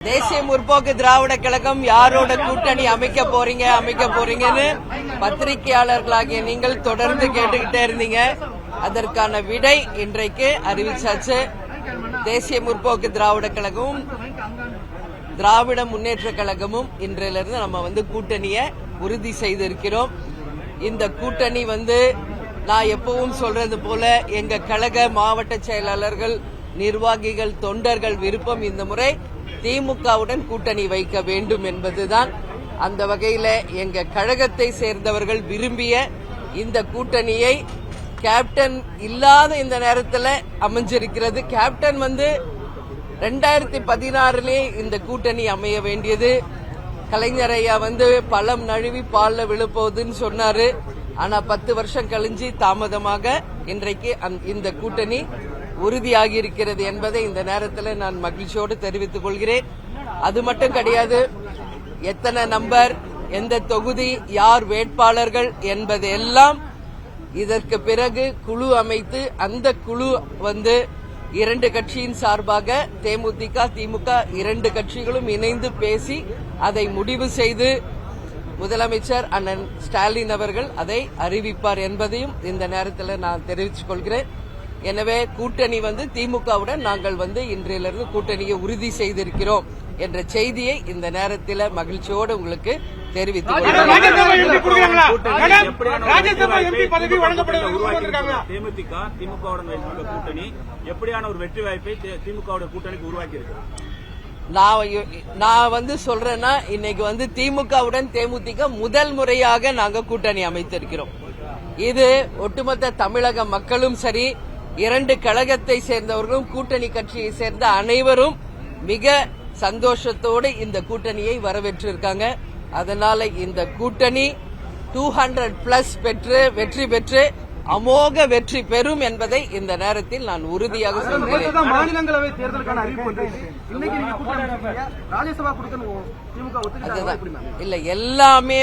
தேசிய முற்போக்கு திராவிட கழகம் யாரோட கூட்டணி அமைக்க போறீங்கன்னு பத்திரிகையாளர்களாகிய நீங்கள் தொடர்ந்து கேட்டுக்கிட்டே இருந்தீங்க. அதற்கான விடை இன்றைக்கு அறிவிச்சாச்சு. தேசிய முற்போக்கு திராவிட கழகமும் திராவிட முன்னேற்ற கழகமும் இன்றிலிருந்து நம்ம கூட்டணியை உறுதி செய்திருக்கிறோம். இந்த கூட்டணி நான் எப்பவும் சொல்றது போல எங்க கழக மாவட்ட செயலாளர்கள், நிர்வாகிகள், தொண்டர்கள் விருப்பம் இந்த முறை திமுகவுடன் கூட்டணி வைக்க வேண்டும் என்பதுதான். அந்த வகையில எங்க கழகத்தை சேர்ந்தவர்கள் விரும்பிய இந்த கூட்டணியை கேப்டன் இல்லாத இந்த நேரத்தில் அமைஞ்சிருக்கிறது. கேப்டன் 2016 இந்த கூட்டணி அமைய வேண்டியது. கலைஞர் ஐயா பழம் நழுவி பால்ல விழுப்போகுதுன்னு சொன்னாரு. ஆனா 10 வருஷம் கழிஞ்சு தாமதமாக இன்றைக்கு இந்த கூட்டணி உறுதியாகி இருக்கிறது என்பதை இந்த நேரத்தில் நான் மகிழ்ச்சியோடு தெரிவித்துக் கொள்கிறேன். அது மட்டும் கிடையாது, எத்தனை நம்பர், எந்த தொகுதி, யார் வேட்பாளர்கள் என்பதெல்லாம் இதற்கு பிறகு குழு அமைத்து அந்த குழு 2 கட்சியின் சார்பாக தேமுதிக, திமுக 2 கட்சிகளும் இணைந்து பேசி அதை முடிவு செய்து முதலமைச்சர் அண்ணன் ஸ்டாலின் அவர்கள் அதை அறிவிப்பார் என்பதையும் இந்த நேரத்தில் நான் தெரிவித்துக் கொள்கிறேன். எனவே கூட்டணி திமுகவுடன் நாங்கள் இன்றையிலிருந்து கூட்டணியை உறுதி செய்திருக்கிறோம் என்ற செய்தியை இந்த நேரத்தில் மகிழ்ச்சியோடு உங்களுக்கு தெரிவித்துக் கொள்கிறேன். தேமுதிக திமுகவுடன் வைத்துள்ள கூட்டணி எப்படியான ஒரு வெற்றி வாய்ப்பை திமுகவுடைய கூட்டணிக்கு உருவாக்கி இருக்கிறது? நான் சொல்றேன்னா, இன்னைக்கு திமுகவுடன் தேமுதிக முதல் முறையாக நாங்க கூட்டணி அமைத்திருக்கிறோம். இது ஒட்டுமொத்த தமிழக மக்களும் சரி, 2 கழகத்தை சேர்ந்தவர்களும் கூட்டணி கட்சியை சேர்ந்த அனைவரும் மிக சந்தோஷத்தோடு இந்த கூட்டணியை வரவேற்றிருக்காங்க. அதனால இந்த கூட்டணி 200+ வெற்றி பெற்று அமோக வெற்றி பெறும் என்பதை இந்த நேரத்தில் நான் உறுதியாக சொல்கிறேன். மாநிலங்களவை தேர்தலுக்கான அறிவிப்பு இல்ல, எல்லாமே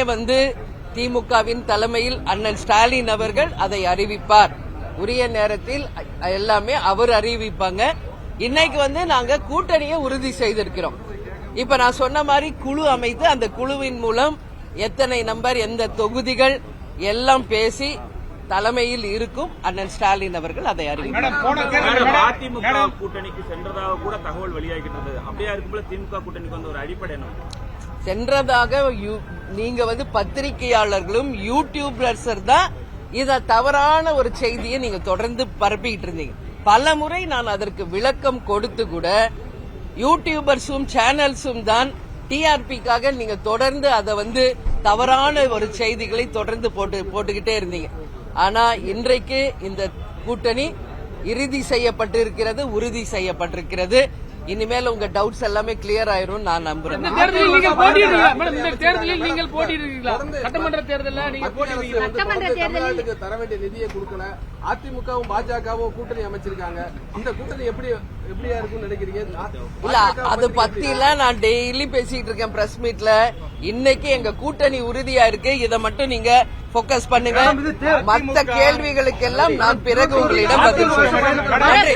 திமுகவின் தலைமையில் அண்ணன் ஸ்டாலின் அவர்கள் அதை அறிவிப்பார். உரிய நேரத்தில் எல்லாமே அவர் அறிவிப்பாங்க. இன்னைக்கு நாங்க கூட்டணியை உறுதி செய்திருக்கிறோம். இப்ப நான் சொன்ன மாதிரி குழு அமைத்து அந்த குழுவின் மூலம் எத்தனை நம்பர், எந்த தொகுதிகள் எல்லாம் பேசி தலைமையில் இருக்கும் அண்ணன் ஸ்டாலின் அவர்கள் அதை அறிவிப்பார். அதிமுக கூட்டணிக்கு சென்றதாக கூட தகவல் வெளியாகிட்டு அப்படியா இருக்கும்போது திமுக கூட்டணிக்கு ஒரு அடிப்படை என்ன சென்றதாக நீங்க பத்திரிகையாளர்களும் யூடியூபர்ஸ் தான் இத தவறான ஒரு செய்தியை நீங்க தொடர்ந்து பரப்பிட்டு இருந்தீங்க. பல முறை நான் அதற்கு விளக்கம் கொடுத்து கூட யூடியூபர்ஸும் சேனல்ஸும் தான் டிஆர்பிக்காக நீங்க தொடர்ந்து அதை தவறான ஒரு செய்திகளை தொடர்ந்து போட்டுக்கிட்டே இருந்தீங்க. ஆனா இன்றைக்கு இந்த கூட்டணி இறுதி செய்யப்பட்டிருக்கிறது, உறுதி செய்யப்பட்டிருக்கிறது. இனிமேல் உங்க டவுட்ஸ் எல்லாமே கிளியர் ஆயிரும் நான் நம்புறேன். சட்டமன்ற தேர்தலுக்கு தர வேண்டிய நிதியை கொடுக்கல. அதிமுகவும் பாஜகவும் கூட்டணி அமைச்சிருக்காங்க. இந்த கூட்டணி எப்படியா இருக்கும் நினைக்கிறீங்க? இல்ல, அது பத்தில நான் டெய்லி பேசிட்டு இருக்கேன் பிரஸ் மீட்ல. இன்னைக்கு எங்க கூட்டணி உறுதியா இருக்கு. இதை மட்டும் நீங்க போக்கஸ் பண்ணுங்க. மற்ற கேள்விகளுக்கெல்லாம் நான் பிறகு உங்களிடம் பதில் சொல்றேன். நன்றி.